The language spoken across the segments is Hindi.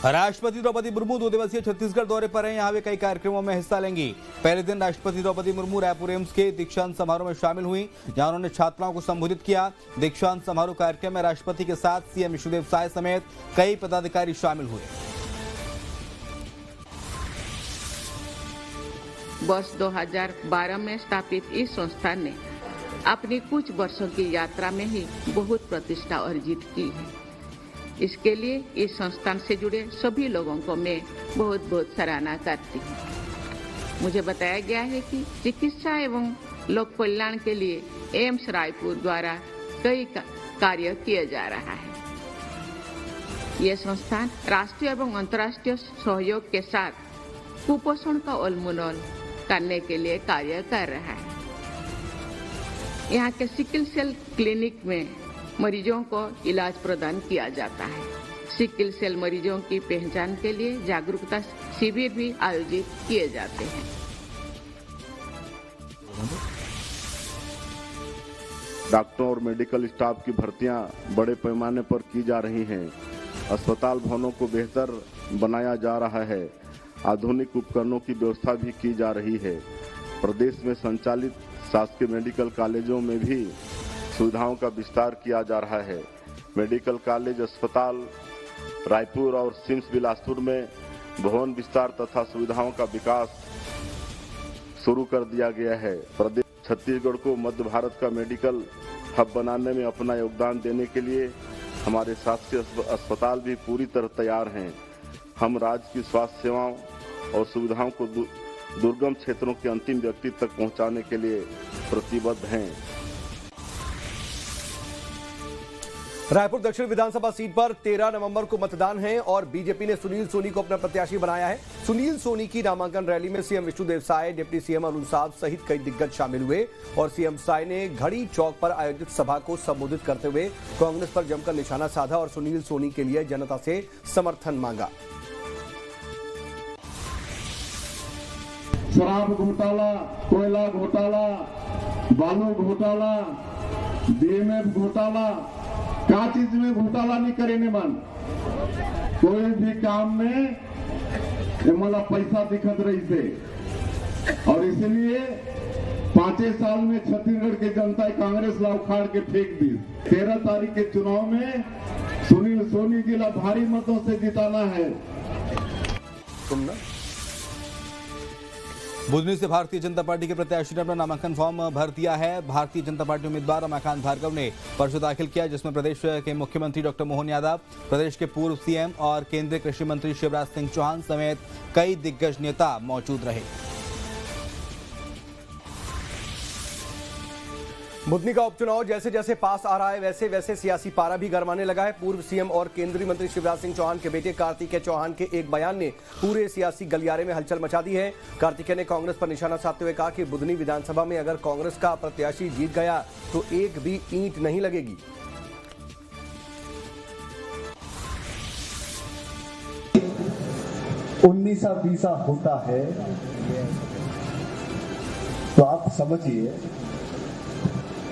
राष्ट्रपति द्रौपदी मुर्मू 2 दिवसीय छत्तीसगढ़ दौरे पर हैं। यहाँ वे कई कार्यक्रमों में हिस्सा लेंगी। पहले दिन राष्ट्रपति द्रौपदी मुर्मू रायपुर एम्स के दीक्षांत समारोह में शामिल हुई, जहां उन्होंने छात्राओं को संबोधित किया। दीक्षांत समारोह कार्यक्रम में राष्ट्रपति के साथ सीएम विष्णुदेव साय समेत कई पदाधिकारी शामिल हुए। वर्ष 2012 में स्थापित इस संस्थान ने अपनी कुछ वर्षों की यात्रा में ही बहुत प्रतिष्ठा अर्जित की है। इसके लिए इस संस्थान से जुड़े सभी लोगों को मैं बहुत बहुत सराहना करती हूँ। मुझे बताया गया है कि चिकित्सा एवं लोक कल्याण के लिए एम्स रायपुर द्वारा कई कार्य किया जा रहा है। यह संस्थान राष्ट्रीय एवं अंतर्राष्ट्रीय सहयोग के साथ कुपोषण का उन्मूलन करने के लिए कार्य कर रहा है। यहाँ के सिकल सेल क्लिनिक में मरीजों को इलाज प्रदान किया जाता है। सिकल सेल मरीजों की पहचान के लिए जागरूकता शिविर भी आयोजित किए जाते हैं। डॉक्टरों और मेडिकल स्टाफ की भर्तियां बड़े पैमाने पर की जा रही हैं। अस्पताल भवनों को बेहतर बनाया जा रहा है। आधुनिक उपकरणों की व्यवस्था भी की जा रही है। प्रदेश में संचालित शासकीय मेडिकल कॉलेजों में भी सुविधाओं का विस्तार किया जा रहा है। मेडिकल कॉलेज अस्पताल रायपुर और सिम्स बिलासपुर में भवन विस्तार तथा सुविधाओं का विकास शुरू कर दिया गया है। प्रदेश छत्तीसगढ़ को मध्य भारत का मेडिकल हब बनाने में अपना योगदान देने के लिए हमारे शासकीय अस्पताल भी पूरी तरह तैयार हैं। हम राज्य की स्वास्थ्य सेवाओं और सुविधाओं को दुर्गम क्षेत्रों के अंतिम व्यक्ति तक पहुंचाने के लिए प्रतिबद्ध हैं। रायपुर दक्षिण विधानसभा सीट पर 13 नवंबर को मतदान है और बीजेपी ने सुनील सोनी को अपना प्रत्याशी बनाया है। सुनील सोनी की नामांकन रैली में CM Vishnudeo Sai, deputy CM Arun Sao सहित कई दिग्गज शामिल हुए और सीएम साय ने घड़ी चौक पर आयोजित सभा को संबोधित करते हुए कांग्रेस पर जमकर निशाना साधा और सुनील सोनी के लिए जनता से समर्थन मांगा। शराब घोटाला, कोयला घोटाला, बालू घोटाला, डीएमएफ घोटाला, क्या चीज में घोटाला नहीं करेंगे मन। कोई भी काम में मतलब पैसा दिखत रही से और इसलिए 5 साल में छत्तीसगढ़ की जनता कांग्रेस ला उखाड़ के फेंक दी। 13 तारीख के चुनाव में सुनील सोनी जी ला भारी मतों से जिताना है। बुधनी से भारतीय जनता पार्टी के प्रत्याशी ने अपना नामांकन फॉर्म भर दिया है। भारतीय जनता पार्टी उम्मीदवार रमाकांत भार्गव ने पर्चा दाखिल किया, जिसमें प्रदेश के मुख्यमंत्री डॉक्टर मोहन यादव, प्रदेश के पूर्व सीएम और केंद्रीय कृषि मंत्री शिवराज सिंह चौहान समेत कई दिग्गज नेता मौजूद रहे। बुधनी का उपचुनाव जैसे जैसे पास आ रहा है वैसे वैसे सियासी पारा भी गरमाने लगा है। पूर्व सीएम और केंद्रीय मंत्री शिवराज सिंह चौहान के बेटे कार्तिकेय चौहान के एक बयान ने पूरे सियासी गलियारे में हलचल मचा दी है। कार्तिकेय ने कांग्रेस पर निशाना साधते हुए कहा कि बुधनी विधानसभा में अगर कांग्रेस का प्रत्याशी जीत गया तो एक भी ईंट नहीं लगेगी। उन्नीसा बीसा होता है तो आप समझिए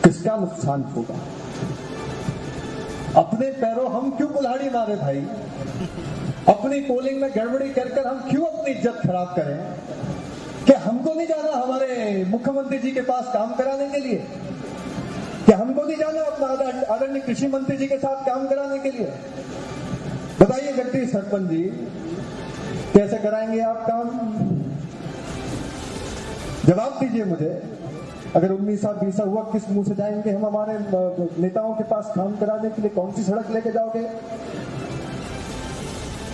किसका नुकसान होगा। अपने पैरों हम क्यों कुल्हाड़ी मारे भाई? अपनी पोलिंग में गड़बड़ी कर हम क्यों अपनी इज्जत खराब करें? कि हमको नहीं जाना हमारे मुख्यमंत्री जी के पास काम कराने के लिए? कि हमको नहीं जाना अपना आदरणीय कृषि मंत्री जी के साथ काम कराने के लिए? बताइए जगदीश सरपंच जी, कैसे कराएंगे आप काम? जवाब दीजिए मुझे। अगर 19-20 हुआ, किस मुंह से जाएंगे हम हमारे नेताओं के पास काम कराने के लिए? कौन सी सड़क लेके जाओगे?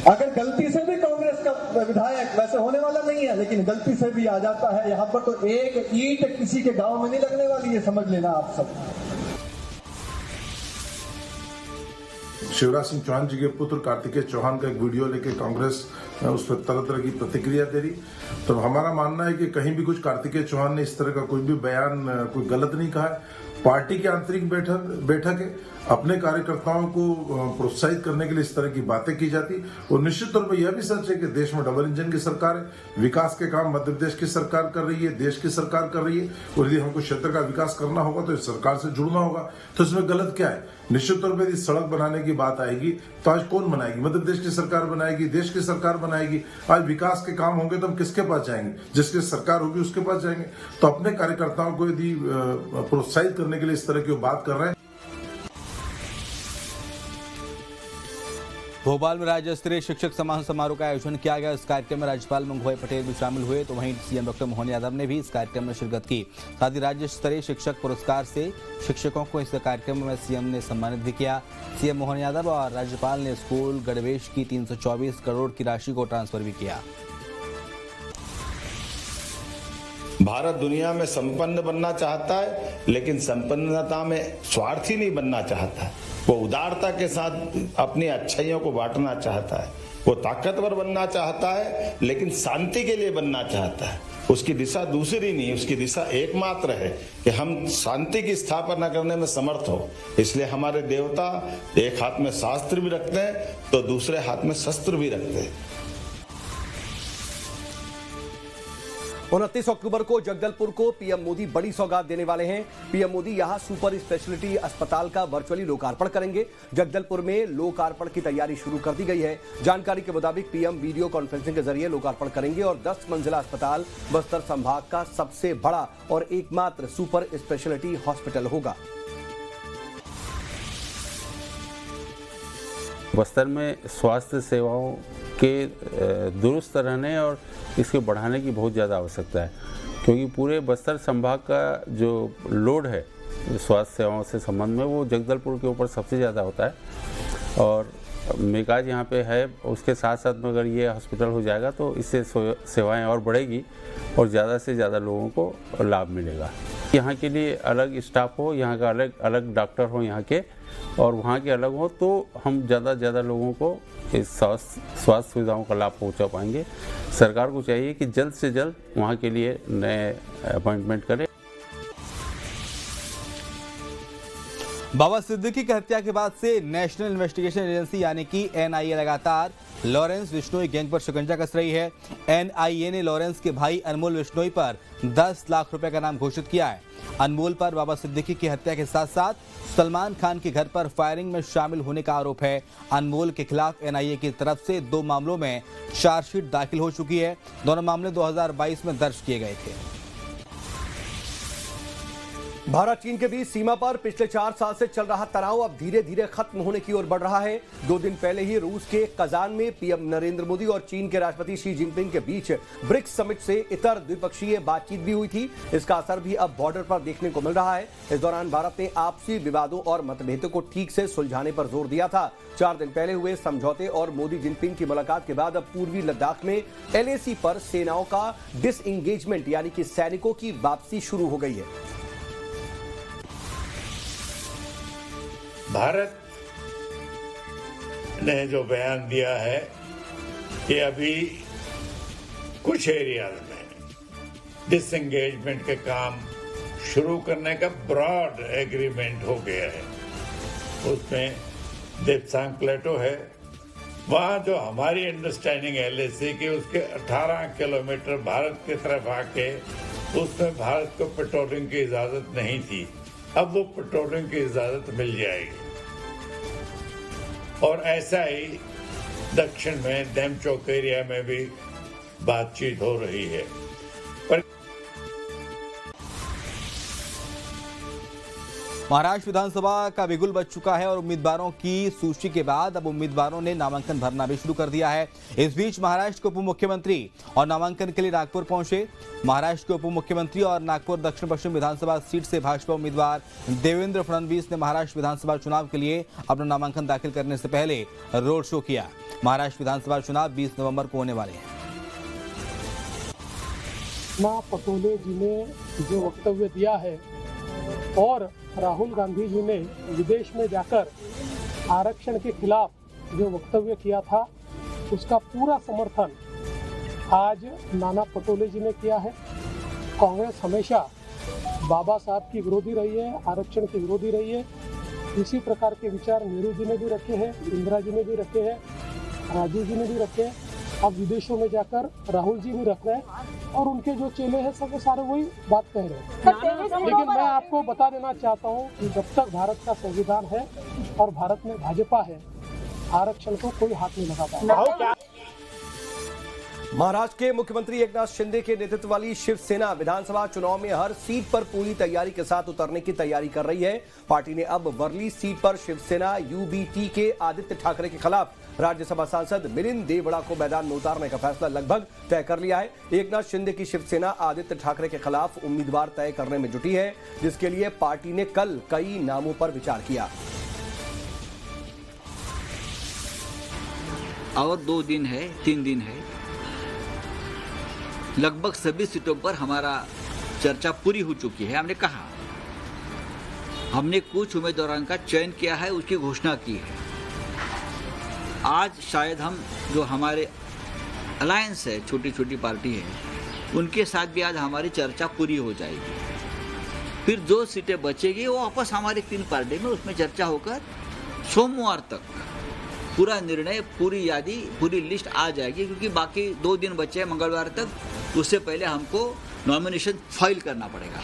अगर गलती से भी कांग्रेस का विधायक, वैसे होने वाला नहीं है, लेकिन गलती से भी आ जाता है यहां पर, तो एक ईंट किसी के गांव में नहीं लगने वाली, ये समझ लेना आप सब। शिवराज सिंह चौहान जी के पुत्र कार्तिकेय चौहान का एक वीडियो लेके कांग्रेस उस पर तरह तरह की प्रतिक्रिया दे रही। तो हमारा मानना है कि कहीं भी कुछ कार्तिकेय चौहान ने इस तरह का कोई भी बयान कोई गलत नहीं कहा है। पार्टी की आंतरिक बैठक है। अपने कार्यकर्ताओं को प्रोत्साहित करने के लिए इस तरह की बातें की जाती। और निश्चित तौर पर यह भी सच है कि देश में डबल इंजन की सरकार है। विकास के काम मध्य प्रदेश की सरकार कर रही है, देश की सरकार कर रही है। और यदि हमको क्षेत्र का विकास करना होगा तो इस सरकार से जुड़ना होगा। तो इसमें गलत क्या है? निश्चित तौर पर यदि सड़क बनाने की बात आएगी तो आज कौन बनाएगी? मध्य प्रदेश की सरकार बनाएगी, देश की सरकार बनाएगी। आज विकास के काम होंगे तो हम किसके पास जाएंगे? जिसकी सरकार होगी उसके पास जाएंगे। तो अपने कार्यकर्ताओं को यदि प्रोत्साहित करने के लिए इस तरह की बात कर रहे हैं। भोपाल में राज्य स्तरीय शिक्षक सम्मान समारोह का आयोजन किया गया। इस कार्यक्रम में राज्यपाल मंगू पटेल भी शामिल हुए, तो वहीं सीएम डॉक्टर मोहन यादव ने भी इस कार्यक्रम में शिरकत की। साथ ही राज्य स्तरीय शिक्षक पुरस्कार से शिक्षकों को इस कार्यक्रम में सीएम ने सम्मानित भी किया। सीएम मोहन यादव और राज्यपाल ने स्कूल गणवेश की 324 करोड़ की राशि को ट्रांसफर भी किया। भारत दुनिया में संपन्न बनना चाहता है, लेकिन संपन्नता में स्वार्थी नहीं बनना चाहता है। वो उदारता के साथ अपनी अच्छाइयों को बांटना चाहता है। वो ताकतवर बनना चाहता है, लेकिन शांति के लिए बनना चाहता है। उसकी दिशा दूसरी नहीं, उसकी दिशा एकमात्र है कि हम शांति की स्थापना करने में समर्थ हो। इसलिए हमारे देवता एक हाथ में शास्त्र भी रखते हैं तो दूसरे हाथ में शस्त्र भी रखते हैं। 29 अक्टूबर को जगदलपुर को पीएम मोदी बड़ी सौगात देने वाले हैं। पीएम मोदी यहां सुपर स्पेशलिटी अस्पताल का वर्चुअली लोकार्पण करेंगे। जगदलपुर में लोकार्पण की तैयारी शुरू कर दी गई है। जानकारी के मुताबिक पीएम वीडियो कॉन्फ्रेंसिंग के जरिए लोकार्पण करेंगे और 10 मंजिला अस्पताल बस्तर संभाग का सबसे बड़ा और एकमात्र सुपर स्पेशलिटी हॉस्पिटल होगा। बस्तर में स्वास्थ्य सेवाओं के दुरुस्त रहने और इसके बढ़ाने की बहुत ज़्यादा आवश्यकता है, क्योंकि पूरे बस्तर संभाग का जो लोड है स्वास्थ्य सेवाओं से संबंध में वो जगदलपुर के ऊपर सबसे ज़्यादा होता है। और मेकाज यहाँ पे है, उसके साथ साथ में अगर ये हॉस्पिटल हो जाएगा तो इससे सेवाएं और बढ़ेगी और ज़्यादा से ज़्यादा लोगों को लाभ मिलेगा। यहाँ के लिए अलग स्टाफ हो, यहाँ का अलग अलग डॉक्टर हो यहाँ के, और वहाँ के अलग हो, तो हम ज़्यादा से ज़्यादा लोगों को इस स्वास्थ्य सुविधाओं का लाभ पहुँचा पाएंगे। सरकार को चाहिए कि जल्द से जल्द वहाँ के लिए नए अपॉइंटमेंट करें। बाबा सिद्दीकी की हत्या के बाद से नेशनल इन्वेस्टिगेशन एजेंसी यानी कि एनआईए लगातार लॉरेंस बिश्नोई गैंग पर शिकंजा कस रही है। एनआईए ने लॉरेंस के भाई अनमोल बिश्नोई पर 10 लाख रुपए का नाम घोषित किया है। अनमोल पर बाबा सिद्दीकी की हत्या के साथ साथ सलमान खान के घर पर फायरिंग में शामिल होने का आरोप है। अनमोल के खिलाफ एनआईए की तरफ से 2 मामलों में चार्जशीट दाखिल हो चुकी है। दोनों मामले 2022 में दर्ज किए गए थे। भारत चीन के बीच सीमा पर पिछले 4 साल से चल रहा तनाव अब धीरे धीरे खत्म होने की ओर बढ़ रहा है। 2 दिन पहले ही रूस के कजान में पीएम नरेंद्र मोदी और चीन के राष्ट्रपति शी जिनपिंग के बीच ब्रिक्स समिट से इतर द्विपक्षीय बातचीत भी हुई थी। इसका असर भी अब बॉर्डर पर देखने को मिल रहा है। इस दौरान भारत ने आपसी विवादों और मतभेदों को ठीक से सुलझाने पर जोर दिया था। 4 दिन पहले हुए समझौते और मोदी जिनपिंग की मुलाकात के बाद अब पूर्वी लद्दाख में एलएसी पर सेनाओं का डिसएंगेजमेंट यानी कि सैनिकों की वापसी शुरू हो गई है। भारत ने जो बयान दिया है कि अभी कुछ एरियाज में डिसएंगेजमेंट के काम शुरू करने का ब्रॉड एग्रीमेंट हो गया है। उसमें देप्सांग प्लेटो है, वहाँ जो हमारी अंडरस्टैंडिंग एलएसी की उसके 18 किलोमीटर भारत की तरफ आके उसमें भारत को पेट्रोलिंग की इजाजत नहीं थी। अब वो पेट्रोलिंग की इजाजत मिल जाएगी। और ऐसा ही दक्षिण में डेमचौक एरिया में भी बातचीत हो रही है। महाराष्ट्र विधानसभा का बिगुल बज चुका है और उम्मीदवारों की सूची के बाद अब उम्मीदवारों ने नामांकन भरना भी शुरू कर दिया है। इस बीच महाराष्ट्र के उप मुख्यमंत्री और नामांकन के लिए नागपुर पहुंचे। महाराष्ट्र के उप मुख्यमंत्री और नागपुर दक्षिण पश्चिम विधानसभा सीट से भाजपा उम्मीदवार देवेंद्र फडणवीस ने महाराष्ट्र विधानसभा चुनाव के लिए अपना नामांकन दाखिल करने से पहले रोड शो किया। महाराष्ट्र विधानसभा चुनाव 20 नवंबर को होने वाले हैं। पटोले जी ने जो वक्तव्य दिया है और राहुल गांधी जी ने विदेश में जाकर आरक्षण के खिलाफ जो वक्तव्य किया था उसका पूरा समर्थन आज नाना पटोले जी ने किया है। कांग्रेस हमेशा बाबा साहब की विरोधी रही है, आरक्षण की विरोधी रही है। इसी प्रकार के विचार नेहरू जी ने भी रखे हैं, इंदिरा जी ने भी रखे हैं, राजीव जी ने भी रखे हैं। अब विदेशों में जाकर राहुल जी भी रख रहे हैं और उनके जो चेले हैं सब सारे वही बात कह रहे हैं। लेकिन मैं आपको बता देना चाहता हूँ कि जब तक भारत का संविधान है और भारत में भाजपा है, आरक्षण को कोई हाथ नहीं लगा पाएगा। महाराष्ट्र के मुख्यमंत्री एकनाथ शिंदे के नेतृत्व वाली शिवसेना विधानसभा चुनाव में हर सीट पर पूरी तैयारी के साथ उतरने की तैयारी कर रही है। पार्टी ने अब वर्ली सीट पर शिवसेना यूबीटी के आदित्य ठाकरे के खिलाफ राज्यसभा सांसद मिलिंद देवड़ा को मैदान में उतारने का फैसला लगभग तय कर लिया है। एकनाथ शिंदे की शिवसेना आदित्य ठाकरे के खिलाफ उम्मीदवार तय करने में जुटी है, जिसके लिए पार्टी ने कल कई नामों पर विचार किया। और 2 दिन है, 3 दिन है, लगभग सभी सीटों पर हमारा चर्चा पूरी हो चुकी है। हमने कहा हमने कुछ उम्मीदवारों का चयन किया है, उसकी घोषणा की है। आज शायद हम जो हमारे अलायंस है, छोटी छोटी पार्टी है, उनके साथ भी आज हमारी चर्चा पूरी हो जाएगी। फिर जो सीटें बचेगी वो वापस हमारी 3 पार्टी में उसमें चर्चा होकर सोमवार तक पूरा निर्णय, पूरी यादी, पूरी लिस्ट आ जाएगी। क्योंकि बाकी 2 दिन बचे हैं मंगलवार तक, उससे पहले हमको नॉमिनेशन फाइल करना पड़ेगा।